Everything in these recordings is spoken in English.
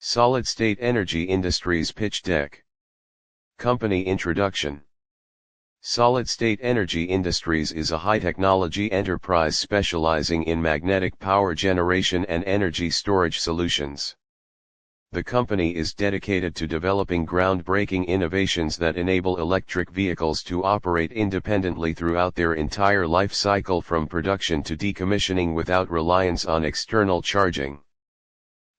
Solid-state energy industries pitch deck. Company introduction. Solid-state energy industries is a high-technology enterprise specializing in magnetic power generation and energy storage solutions. The company is dedicated to developing groundbreaking innovations that enable electric vehicles to operate independently throughout their entire life cycle, from production to decommissioning, without reliance on external charging.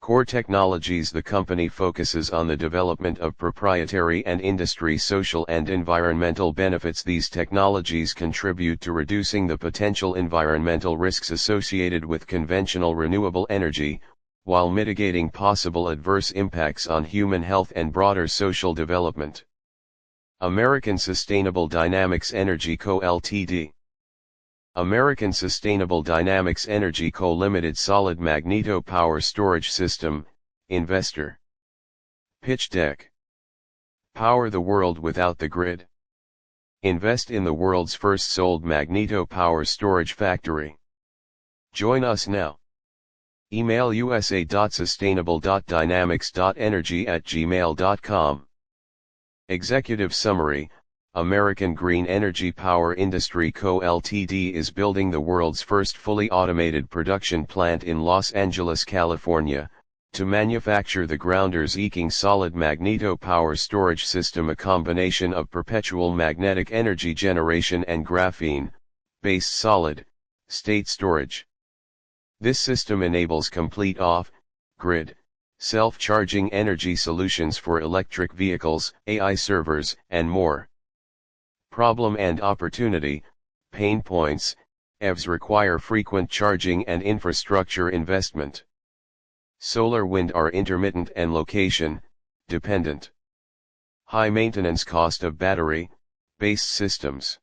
Core technologies. The company focuses on the development of proprietary and industry social and environmental benefits. These technologies contribute to reducing the potential environmental risks associated with conventional renewable energy, while mitigating possible adverse impacts on human health and broader social development. American Sustainable Dynamics Energy Co. Ltd. American Sustainable Dynamics Energy Co. Limited. Solid magneto power storage system, investor. Pitch deck. Power the world without the grid. Invest in the world's first sold magneto power storage factory. Join us now. Email usa.sustainable.dynamics.energy@gmail.com. Executive Summary. American Green Energy Power Industry Co. Ltd. is building the world's first fully automated production plant in Los Angeles, California, to manufacture the groundbreaking solid magneto power storage system, a combination of perpetual magnetic energy generation and graphene-based solid-state storage. This system enables complete off-grid, self-charging energy solutions for electric vehicles, AI servers, and more. Problem and opportunity. Pain points. EVs require frequent charging and infrastructure investment. Solar wind are intermittent and location-dependent. High maintenance cost of battery-based systems.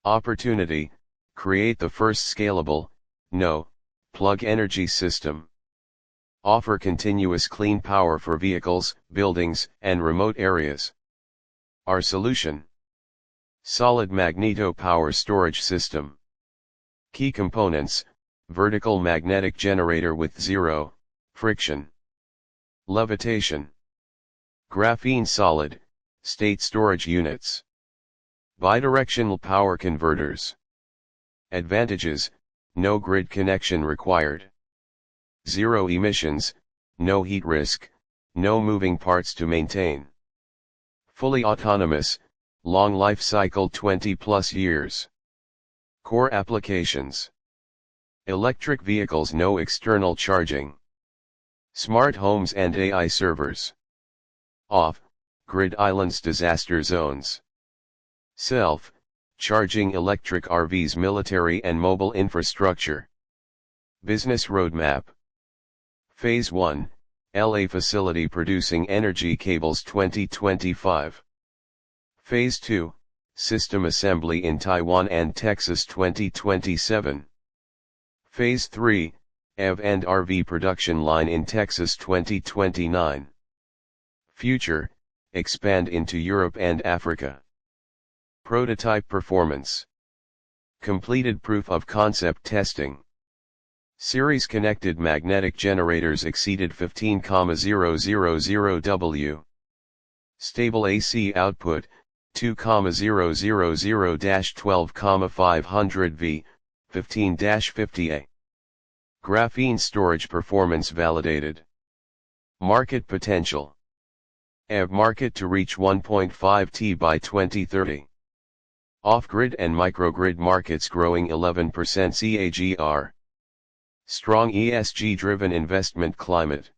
Opportunity. Create the first scalable, no-plug energy system. Offer continuous clean power for vehicles, buildings, and remote areas. Our solution: solid magneto power storage system. Key components: vertical magnetic generator with zero friction, levitation, graphene solid state storage units, bidirectional power converters. Advantages: no grid connection required, zero emissions, no heat risk, no moving parts to maintain, fully autonomous, long life cycle 20+ years. Core applications: electric vehicles, no external charging, smart homes and AI servers, off-grid islands, disaster zones, self-charging electric RVs, military and mobile infrastructure. Business roadmap. Phase 1, LA facility producing energy cables 2025. Phase 2, system assembly in Taiwan and Texas 2027. Phase 3, EV and RV production line in Texas 2029. Future, expand into Europe and Africa. Prototype performance. Completed proof of concept testing. Series connected magnetic generators exceeded 15,000 W. Stable AC output, 2,000-12,500 V, 15-50 A. Graphene storage performance validated. Market potential. EV market to reach 1.5 T by 2030. Off-grid and microgrid markets growing 11% CAGR. Strong ESG-driven investment climate.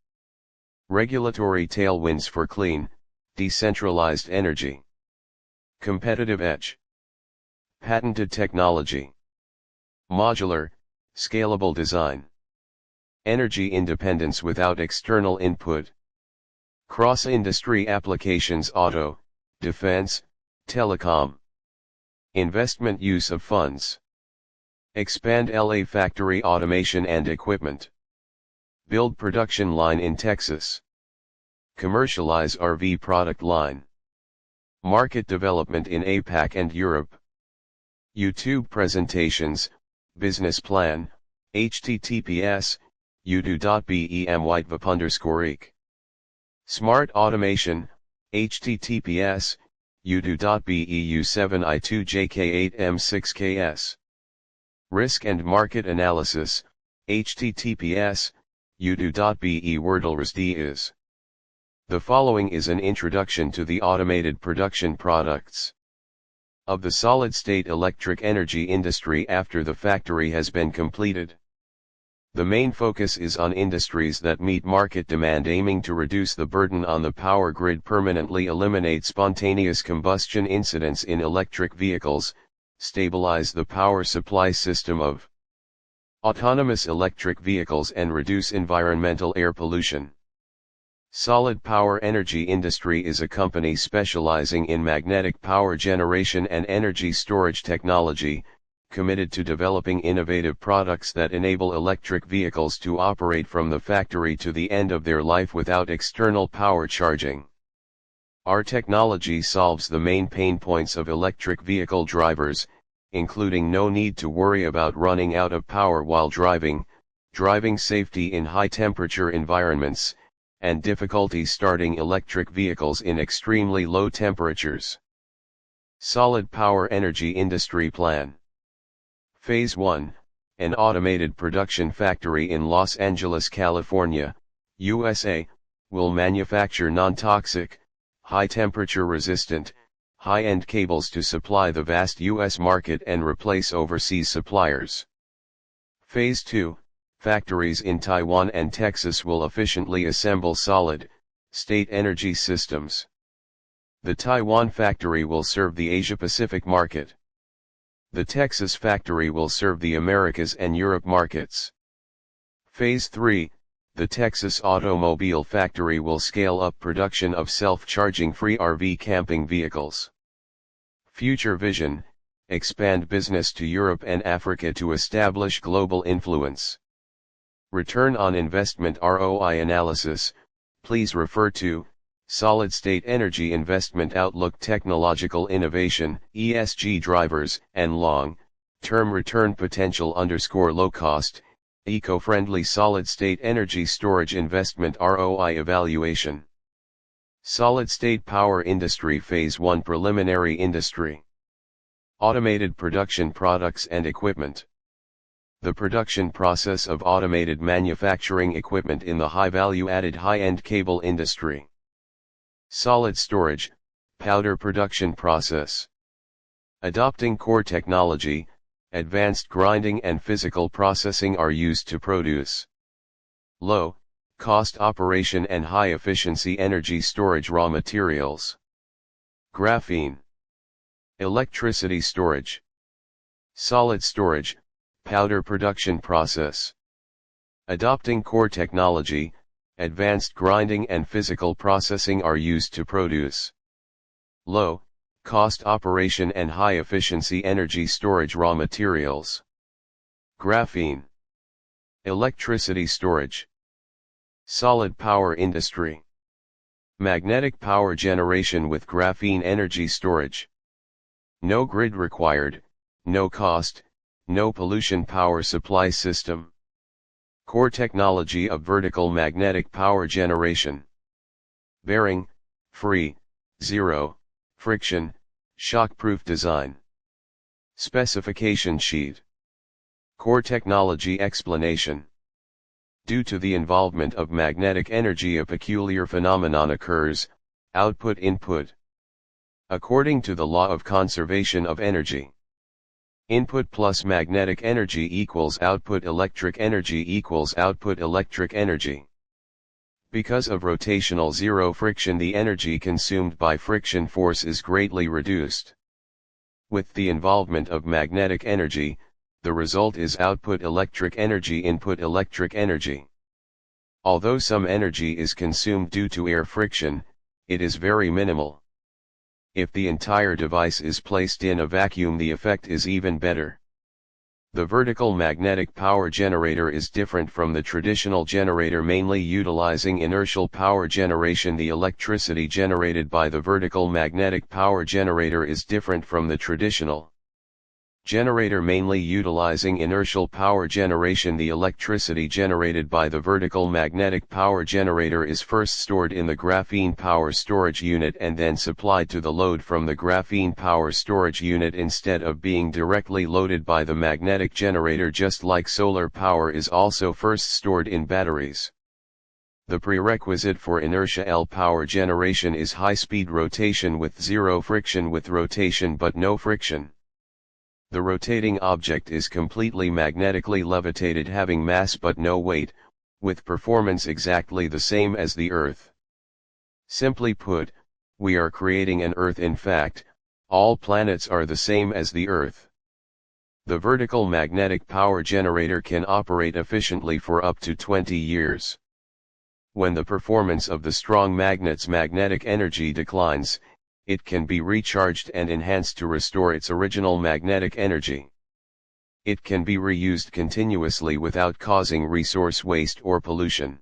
Regulatory tailwinds for clean, decentralized energy. Competitive edge. Patented technology. Modular, scalable design. Energy independence without external input. Cross-industry applications: auto, defense, telecom. Investment use of funds. Expand LA factory automation and equipment. Build production line in Texas. Commercialize RV product line. Market development in APAC and Europe. YouTube presentations, business plan, https://youtube.bemwhitevap_eek Smart Automation, https, udo.beu7i2jk8m6ks. Risk and Market Analysis, https, udo.be-wordlrsd. The following is an introduction to the automated production products of the solid-state electric energy industry after the factory has been completed. The main focus is on industries that meet market demand, aiming to reduce the burden on the power grid, permanently eliminate spontaneous combustion incidents in electric vehicles, stabilize the power supply system of autonomous electric vehicles, and reduce environmental air pollution. Solid Power Energy Industry is a company specializing in magnetic power generation and energy storage technology, committed to developing innovative products that enable electric vehicles to operate from the factory to the end of their life without external power charging. Our technology solves the main pain points of electric vehicle drivers, including no need to worry about running out of power while driving, driving safety in high-temperature environments, and difficulty starting electric vehicles in extremely low temperatures. Solid Power Energy Industry Plan. Phase 1, an automated production factory in Los Angeles, California, USA, will manufacture non-toxic, high-temperature resistant, high-end cables to supply the vast U.S. market and replace overseas suppliers. Phase 2, factories in Taiwan and Texas will efficiently assemble solid-state energy systems. The Taiwan factory will serve the Asia-Pacific market. The Texas factory will serve the Americas and Europe markets. Phase 3, the Texas automobile factory will scale up production of self-charging free RV camping vehicles. Future vision, expand business to Europe and Africa to establish global influence. Return on Investment (ROI) analysis, please refer to Solid State Energy Investment Outlook, Technological Innovation, ESG Drivers, and Long-Term Return Potential _Low Cost, Eco-Friendly Solid State Energy Storage Investment ROI Evaluation. Solid State Power Industry Phase 1 Preliminary Industry. Automated Production Products and Equipment. The production process of automated manufacturing equipment in the high-value-added high-end cable industry. Solid storage, powder production process. Adopting core technology, advanced grinding and physical processing are used to produce low-cost operation and high-efficiency energy storage raw materials. Graphene. Electricity storage. Solid storage, powder production process. Adopting core technology, advanced grinding and physical processing are used to produce low-cost operation and high-efficiency energy storage raw materials. Graphene. Electricity storage. Solid power industry. Magnetic power generation with graphene energy storage. No grid required, no cost, no pollution power supply system. Core technology of vertical magnetic power generation. Bearing, free, zero, friction, shockproof design. Specification sheet. Core technology explanation. Due to the involvement of magnetic energy, a peculiar phenomenon occurs: output-input. According to the law of conservation of energy, input plus magnetic energy equals output electric energy equals output electric energy. Because of rotational zero friction, the energy consumed by friction force is greatly reduced. With the involvement of magnetic energy, the result is output electric energy, input electric energy. Although some energy is consumed due to air friction, it is very minimal. If the entire device is placed in a vacuum, the effect is even better. The vertical magnetic power generator is different from the traditional generator, mainly utilizing inertial power generation. The electricity generated by the vertical magnetic power generator is different from the traditional Generator mainly utilizing inertial power generation. The electricity generated by the vertical magnetic power generator is first stored in the graphene power storage unit and then supplied to the load from the graphene power storage unit instead of being directly loaded by the magnetic generator, just like solar power is also first stored in batteries. The prerequisite for inertia L power generation is high-speed rotation with zero friction with rotation but no friction. The rotating object is completely magnetically levitated, having mass but no weight, with performance exactly the same as the Earth. Simply put, we are creating an Earth. In fact, all planets are the same as the Earth. The vertical magnetic power generator can operate efficiently for up to 20 years. When the performance of the strong magnet's magnetic energy declines, it can be recharged and enhanced to restore its original magnetic energy. It can be reused continuously without causing resource waste or pollution.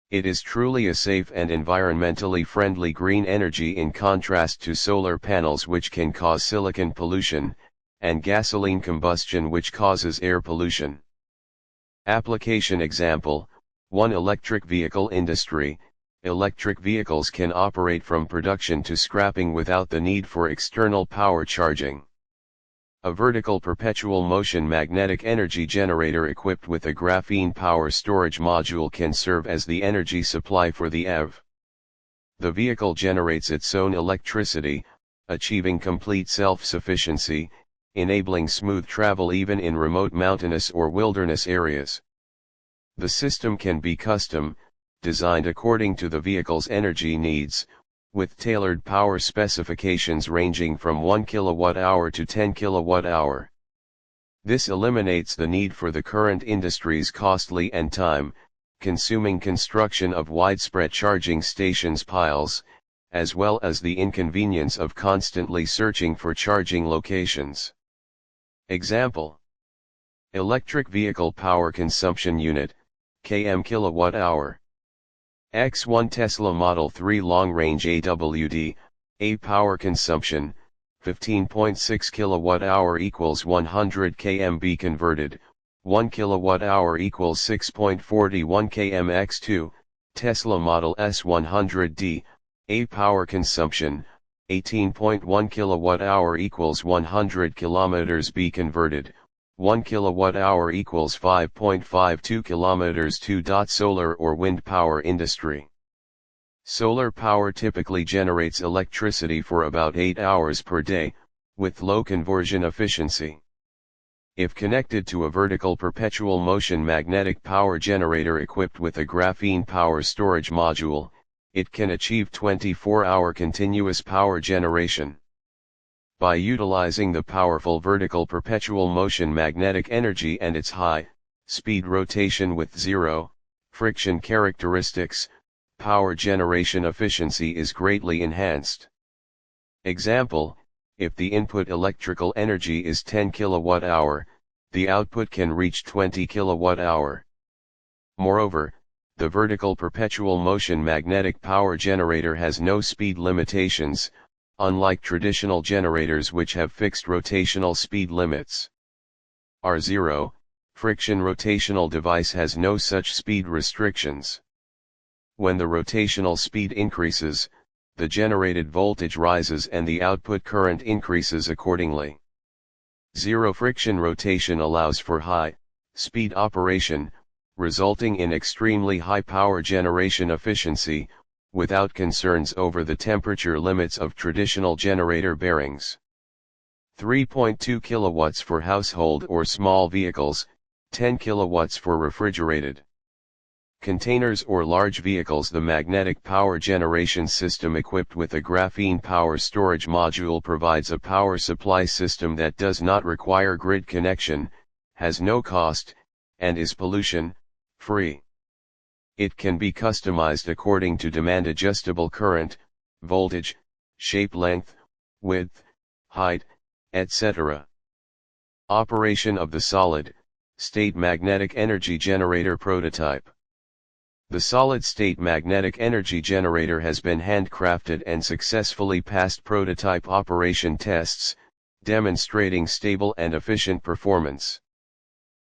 It is truly a safe and environmentally friendly green energy, in contrast to solar panels, which can cause silicon pollution, and gasoline combustion, which causes air pollution. Application example: 1. Electric vehicle industry. Electric vehicles can operate from production to scrapping without the need for external power charging. A vertical perpetual motion magnetic energy generator equipped with a graphene power storage module can serve as the energy supply for the EV. The vehicle generates its own electricity, achieving complete self-sufficiency, enabling smooth travel even in remote mountainous or wilderness areas. The system can be custom designed according to the vehicle's energy needs, with tailored power specifications ranging from 1 kWh to 10 kWh. This eliminates the need for the current industry's costly and time-consuming construction of widespread charging stations piles, as well as the inconvenience of constantly searching for charging locations. Example: electric vehicle power consumption unit, km kWh. X1 Tesla Model 3 long-range AWD, A power consumption, 15.6 kWh equals 100 km. Converted, 1 kWh equals 6.41 km. X2, Tesla Model S 100D, A power consumption, 18.1 kWh equals 100 km. B converted, 1 kWh equals 5.52 km. 2. Solar or wind power industry. Solar power typically generates electricity for about 8 hours per day, with low conversion efficiency. If connected to a vertical perpetual motion magnetic power generator equipped with a graphene power storage module, it can achieve 24-hour continuous power generation. By utilizing the powerful vertical perpetual motion magnetic energy and its high-speed rotation with zero friction characteristics, power generation efficiency is greatly enhanced. Example: if the input electrical energy is 10 kWh, the output can reach 20 kWh. Moreover, the vertical perpetual motion magnetic power generator has no speed limitations, unlike traditional generators which have fixed rotational speed limits. Our zero friction rotational device has no such speed restrictions. When the rotational speed increases, the generated voltage rises and the output current increases accordingly. Zero friction rotation allows for high-speed operation, resulting in extremely high power generation efficiency, without concerns over the temperature limits of traditional generator bearings. 3.2 kilowatts for household or small vehicles, 10 kilowatts for refrigerated containers or large vehicles. The magnetic power generation system equipped with a graphene power storage module provides a power supply system that does not require grid connection, has no cost, and is pollution-free. It can be customized according to demand: adjustable current, voltage, shape, length, width, height, etc. Operation of the solid-state magnetic energy generator prototype. The solid-state magnetic energy generator has been handcrafted and successfully passed prototype operation tests, demonstrating stable and efficient performance.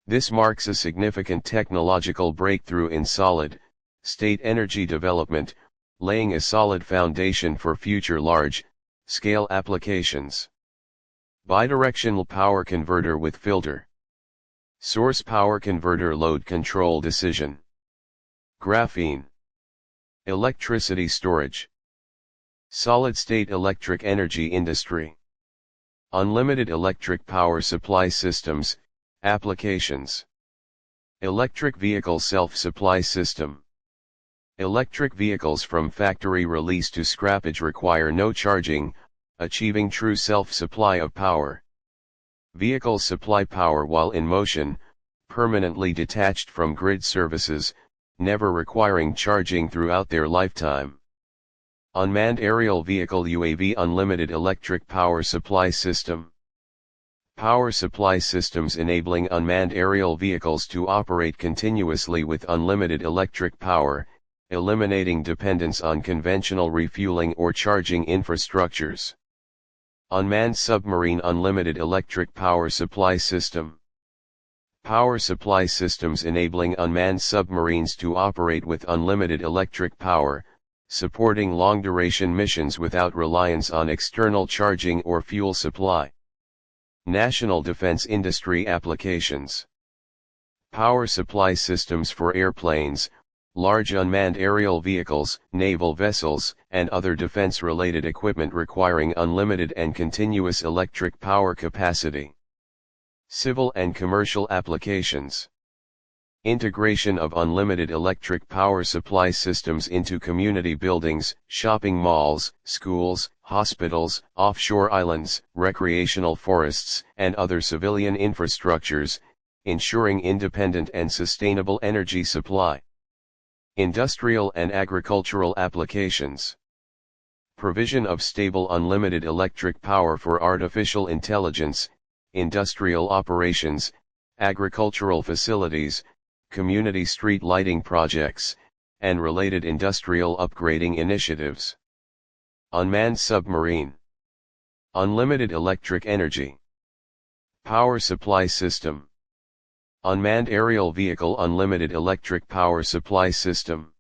This marks a significant technological breakthrough in solid-state energy development, laying a solid foundation for future large-scale applications. Bidirectional power converter with filter. Source power converter load control decision. Graphene. Electricity storage. Solid-state electric energy industry. Unlimited electric power supply systems, applications. Electric vehicle self-supply system. Electric vehicles from factory release to scrappage require no charging, achieving true self-supply of power. Vehicles supply power while in motion, permanently detached from grid services, never requiring charging throughout their lifetime. Unmanned aerial vehicle UAV unlimited electric power supply system. Power supply systems enabling unmanned aerial vehicles to operate continuously with unlimited electric power, eliminating dependence on conventional refueling or charging infrastructures. Unmanned submarine unlimited electric power supply system. Power supply systems enabling unmanned submarines to operate with unlimited electric power, supporting long-duration missions without reliance on external charging or fuel supply. National defense industry applications. Power supply systems for airplanes, large unmanned aerial vehicles, naval vessels, and other defense-related equipment requiring unlimited and continuous electric power capacity. Civil and commercial applications. Integration of unlimited electric power supply systems into community buildings, shopping malls, schools, hospitals, offshore islands, recreational forests, and other civilian infrastructures, ensuring independent and sustainable energy supply. Industrial and agricultural applications. Provision of stable unlimited electric power for artificial intelligence, industrial operations, agricultural facilities, community street lighting projects, and related industrial upgrading initiatives. Unmanned submarine. Unlimited electric energy. Power supply system. Unmanned aerial vehicle unlimited electric power supply system.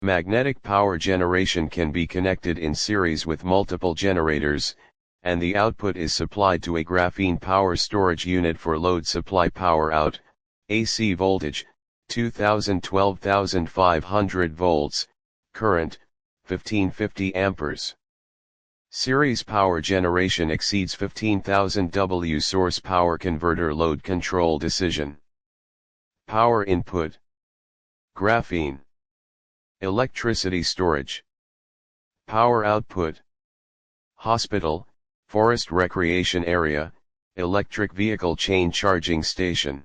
Magnetic power generation can be connected in series with multiple generators, and the output is supplied to a graphene power storage unit for load supply power out, AC voltage, 2000-12,500 volts, current, 1550 amperes. Series power generation exceeds 15,000 W. Source power converter load control decision. Power input. Graphene. Electricity storage. Power output. Hospital, forest recreation area, electric vehicle chain charging station.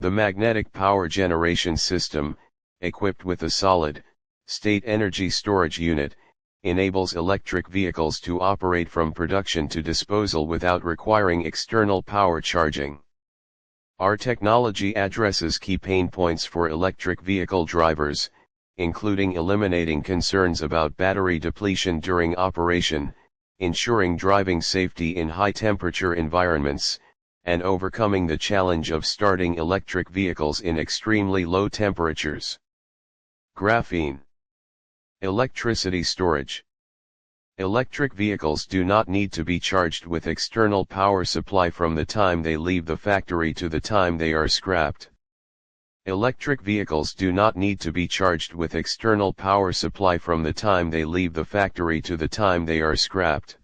The magnetic power generation system, equipped with a solid-state energy storage unit, enables electric vehicles to operate from production to disposal without requiring external power charging. Our technology addresses key pain points for electric vehicle drivers, including eliminating concerns about battery depletion during operation, ensuring driving safety in high-temperature environments, and overcoming the challenge of starting electric vehicles in extremely low temperatures. Graphene. Electricity storage. Electric vehicles do not need to be charged with external power supply from the time they leave the factory to the time they are scrapped. Electric vehicles do not need to be charged with external power supply from the time they leave the factory to the time they are scrapped.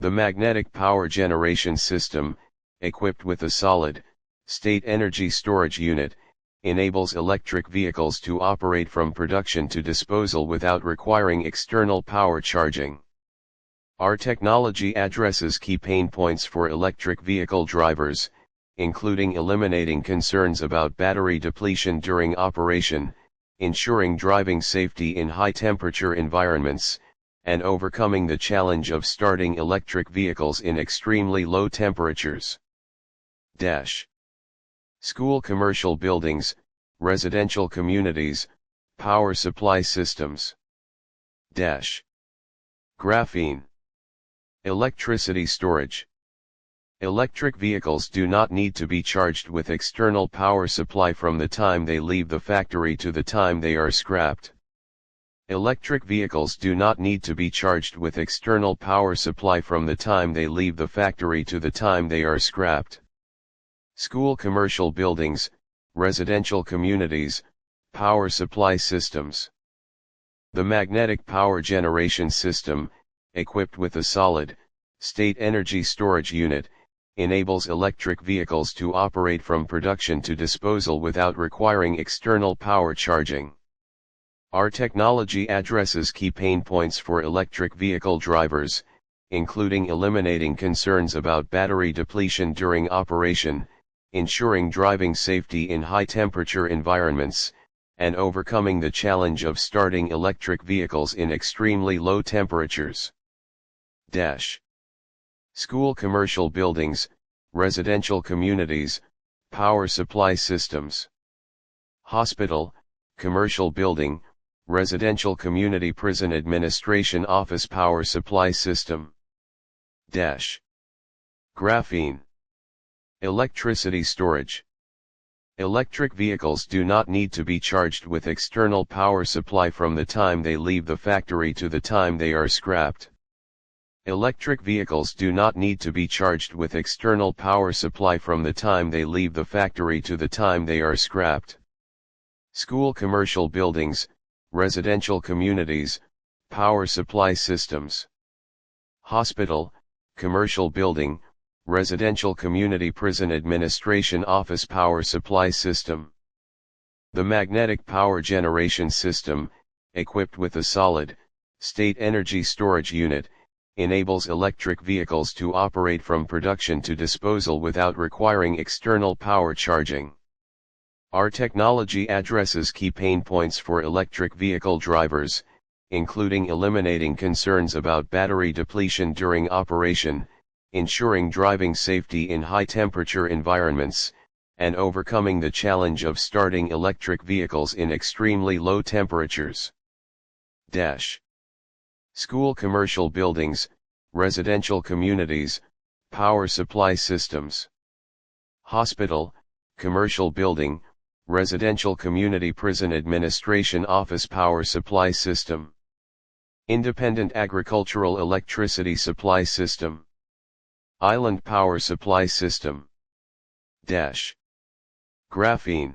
The magnetic power generation system, equipped with a solid-state energy storage unit, enables electric vehicles to operate from production to disposal without requiring external power charging. Our technology addresses key pain points for electric vehicle drivers, including eliminating concerns about battery depletion during operation, ensuring driving safety in high-temperature environments, and overcoming the challenge of starting electric vehicles in extremely low temperatures. School, commercial buildings, residential communities, power supply systems. Graphene. Electricity storage. Electric vehicles do not need to be charged with external power supply from the time they leave the factory to the time they are scrapped. Electric vehicles do not need to be charged with external power supply from the time they leave the factory to the time they are scrapped. School, commercial buildings, residential communities, power supply systems. The magnetic power generation system, equipped with a solid-state energy storage unit, enables electric vehicles to operate from production to disposal without requiring external power charging. Our technology addresses key pain points for electric vehicle drivers, including eliminating concerns about battery depletion during operation, ensuring driving safety in high-temperature environments, and overcoming the challenge of starting electric vehicles in extremely low temperatures. School, commercial buildings, residential communities, power supply systems. Hospital, commercial building, residential community, prison administration office, power supply system. Graphene. Electricity storage. Electric vehicles do not need to be charged with external power supply from the time they leave the factory to the time they are scrapped. Electric vehicles do not need to be charged with external power supply from the time they leave the factory to the time they are scrapped. School, commercial buildings, residential communities, power supply systems. Hospital, commercial building, residential community, prison administration office, power supply system. The magnetic power generation system, equipped with a solid-state energy storage unit, enables electric vehicles to operate from production to disposal without requiring external power charging. Our technology addresses key pain points for electric vehicle drivers, including eliminating concerns about battery depletion during operation, ensuring driving safety in high-temperature environments, and overcoming the challenge of starting electric vehicles in extremely low temperatures. School, commercial buildings, residential communities, power supply systems. Hospital, commercial building, residential community, prison administration office, power supply system. Independent agricultural electricity supply system. Island power supply system. Graphene.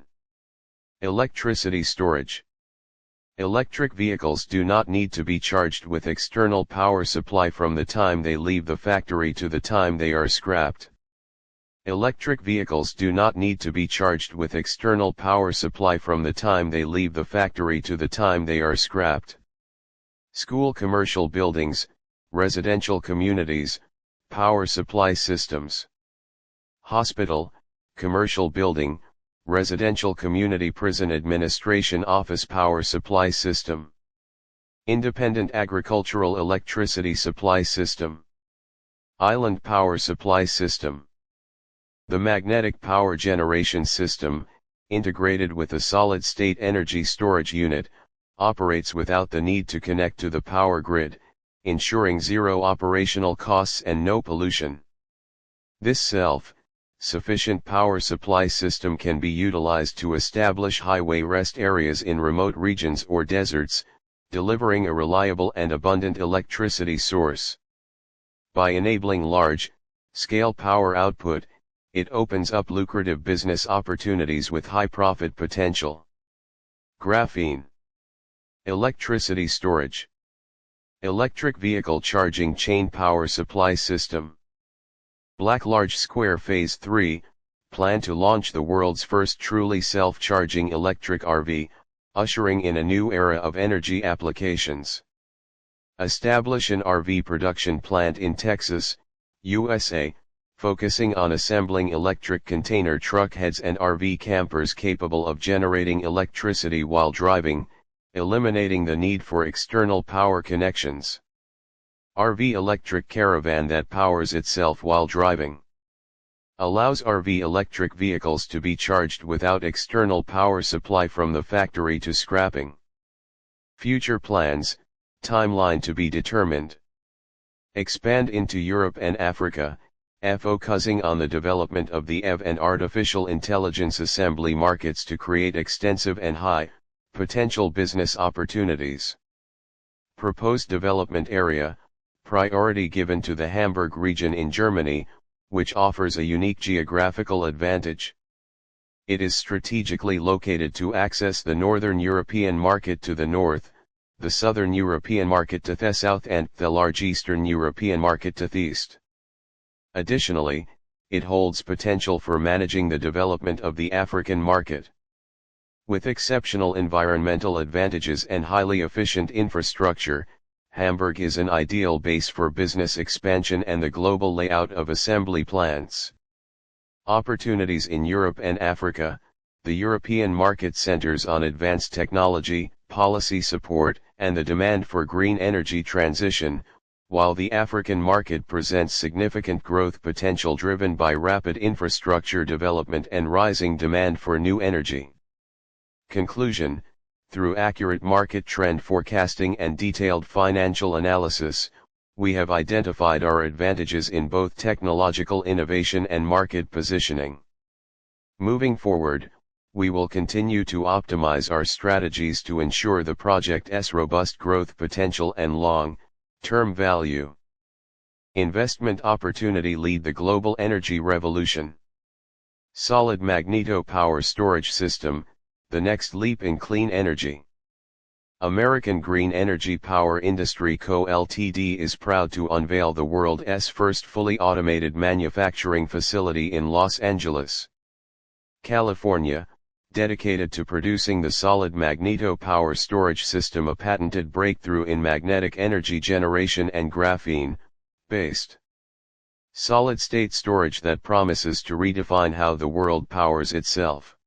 Electricity storage. Electric vehicles do not need to be charged with external power supply from the time they leave the factory to the time they are scrapped. Electric vehicles do not need to be charged with external power supply from the time they leave the factory to the time they are scrapped. School, commercial buildings, residential communities, power supply systems. Hospital, commercial building, residential community, prison administration office, power supply system. Independent agricultural electricity supply system. Island power supply system. The magnetic power generation system, integrated with a solid-state energy storage unit, operates without the need to connect to the power grid, ensuring zero operational costs and no pollution. This self-sufficient power supply system can be utilized to establish highway rest areas in remote regions or deserts, delivering a reliable and abundant electricity source. By enabling large-scale power output, it opens up lucrative business opportunities with high profit potential. Graphene. Electricity storage. Electric vehicle charging chain power supply system. Black Large Square Phase 3, plan to launch the world's first truly self-charging electric RV, ushering in a new era of energy applications. Establish an RV production plant in Texas, USA, focusing on assembling electric container truck heads and RV campers capable of generating electricity while driving, eliminating the need for external power connections. RV electric caravan that powers itself while driving. Allows RV electric vehicles to be charged without external power supply from the factory to scrapping. Future plans, timeline to be determined. Expand into Europe and Africa, focusing on the development of the EV and artificial intelligence assembly markets to create extensive and high potential business opportunities. Proposed development area, priority given to the Hamburg region in Germany, which offers a unique geographical advantage. It is strategically located to access the Northern European market to the north, the Southern European market to the south and the large Eastern European market to the east. Additionally, it holds potential for managing the development of the African market. With exceptional environmental advantages and highly efficient infrastructure, Hamburg is an ideal base for business expansion and the global layout of assembly plants. Opportunities in Europe and Africa. The European market centers on advanced technology, policy support, and the demand for green energy transition, while the African market presents significant growth potential driven by rapid infrastructure development and rising demand for new energy. Conclusion: through accurate market trend forecasting and detailed financial analysis, we have identified our advantages in both technological innovation and market positioning. Moving forward, we will continue to optimize our strategies to ensure the project's robust growth potential and long-term value. Investment opportunity: lead the global energy revolution. Solid magneto power storage system, the next leap in clean energy. American Green Energy Power Industry Co. Ltd. is proud to unveil the world's first fully automated manufacturing facility in Los Angeles, California, dedicated to producing the solid magneto power storage system, a patented breakthrough in magnetic energy generation and graphene-based solid-state storage that promises to redefine how the world powers itself.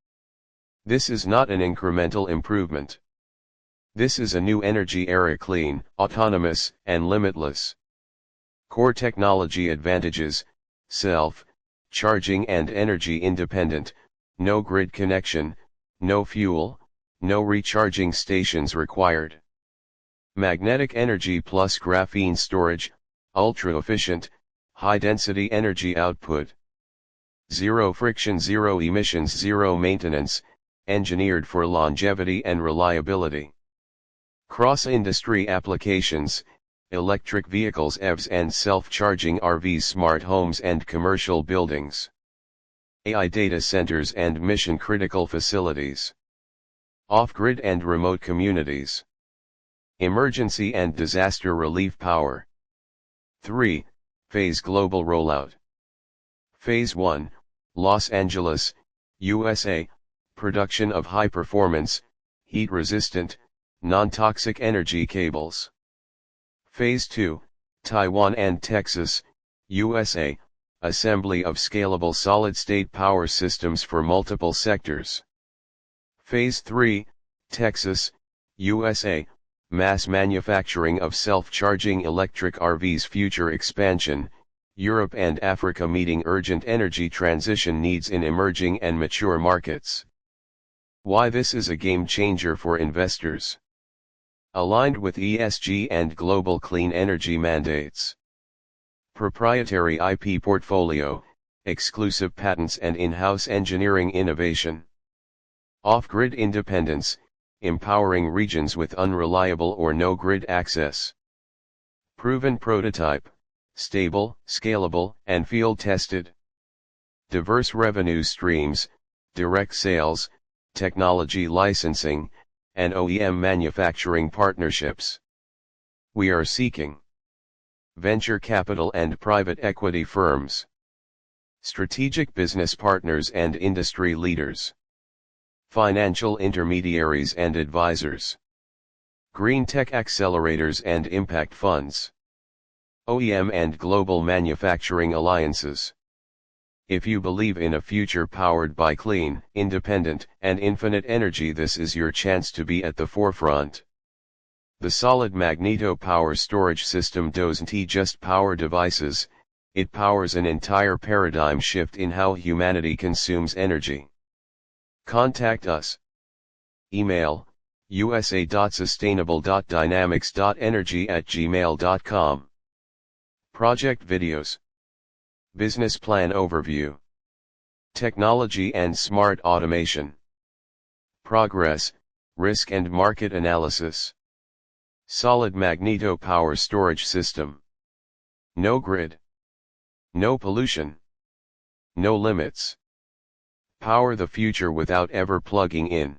This is not an incremental improvement. This is a new energy era: clean, autonomous, and limitless. Core technology advantages: self-charging and energy independent, no grid connection, no fuel, no recharging stations required. Magnetic energy plus graphene storage, ultra-efficient, high-density energy output. Zero friction, zero emissions, zero maintenance, engineered for longevity and reliability. Cross-industry applications: electric vehicles, EVs and self-charging RVs, smart homes and commercial buildings. AI data centers and mission-critical facilities. Off-grid and remote communities. Emergency and disaster relief power. 3. Phase global rollout. Phase 1, Los Angeles, USA, production of high-performance, heat-resistant, non-toxic energy cables. Phase 2, Taiwan and Texas, USA, assembly of scalable solid-state power systems for multiple sectors. Phase 3, Texas, USA, mass manufacturing of self-charging electric RVs. Future expansion: Europe and Africa, meeting urgent energy transition needs in emerging and mature markets. Why this is a game changer for investors. Aligned with ESG and global clean energy mandates. Proprietary IP portfolio, exclusive patents and in-house engineering innovation. Off-grid independence, empowering regions with unreliable or no grid access. Proven prototype, stable, scalable, and field-tested. Diverse revenue streams, direct sales, technology licensing, and OEM manufacturing partnerships. We are seeking venture capital and private equity firms, strategic business partners and industry leaders, financial intermediaries and advisors, green tech accelerators and impact funds, OEM and global manufacturing alliances. If you believe in a future powered by clean, independent, and infinite energy, this is your chance to be at the forefront. The solid magneto power storage system doesn't just power devices, it powers an entire paradigm shift in how humanity consumes energy. Contact us. Email: usa.sustainable.dynamics.energy@gmail.com. Project videos. Business plan overview. Technology and smart automation. Progress, risk and market analysis. Solid magneto power storage system. No grid. No pollution. No limits. Power the future without ever plugging in.